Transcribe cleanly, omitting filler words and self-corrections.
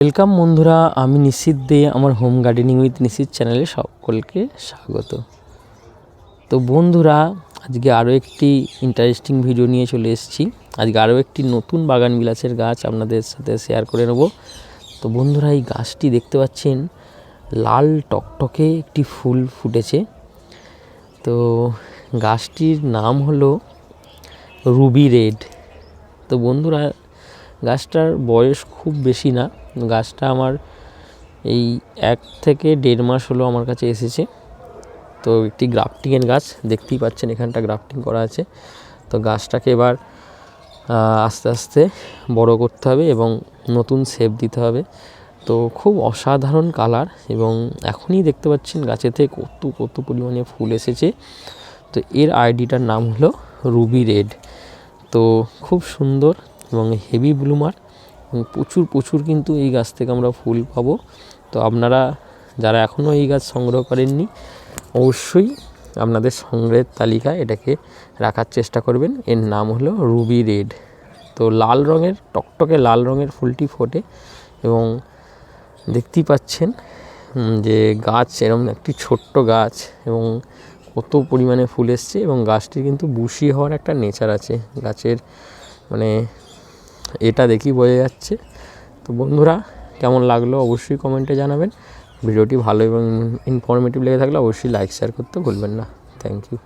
Welcome বন্ধুরা, আমি নিশিত দে। আমার হোম গার্ডেনিং উইথ নিশিত চ্যানেলে সকলকে স্বাগত। তো বন্ধুরা, আজকে আরও একটি ইন্টারেস্টিং ভিডিও নিয়ে চলে এসেছি। আজকে আরও একটি নতুন বাগান বিলাসের গাছ আপনাদের সাথে শেয়ার করে নেব। তো বন্ধুরা, এই গাছটি দেখতে পাচ্ছেন, লাল টকটকে একটি ফুল ফুটেছে। তো গাছটির নাম হলো রুবি রেড। তো বন্ধুরা, গাছটার বয়স খুব বেশি না। গাছটা আমার এই 1 থেকে 1.5 মাস হলো আমার কাছে এসেছে। তো একটি গ্রাফটিংয়ের গাছ, দেখতেই পাচ্ছেন এখানটা গ্রাফটিং করা আছে। তো গাছটাকে এবার আস্তে আস্তে বড় করতে হবে এবং নতুন শেপ দিতে হবে। তো খুব অসাধারণ কালার, এবং এখনই দেখতে পাচ্ছেন গাছেতে কত পরিমাণে ফুল এসেছে। তো এর আইডিটার নাম হলো রুবি রেড। তো খুব সুন্দর এবং হেভি ব্লুমার, এবং প্রচুর কিন্তু এই গাছ থেকে আমরা ফুল পাবো। তো আপনারা যারা এখনও এই গাছ সংগ্রহ করেননি, অবশ্যই আপনাদের সংগ্রহের তালিকায় এটাকে রাখার চেষ্টা করবেন। এর নাম হলো রুবি রেড। তো লাল রঙের, টকটকে লাল রঙের ফুলটি ফোটে, এবং দেখতেই পাচ্ছেন যে গাছ এরকম একটি ছোট্ট গাছ, এবং কত পরিমাণে ফুল এসছে। এবং গাছটির কিন্তু বুশি হওয়ার একটা নেচার আছে গাছের, মানে এটা দেখি বোঝা যাচ্ছে। তো বন্ধুরা, কেমন লাগলো অবশ্যই কমেন্টে জানাবেন। ভিডিওটি ভালো এবং ইনফরমেটিভ লেগে থাকলে অবশ্যই লাইক শেয়ার করতে ভুলবেন না। Thank you.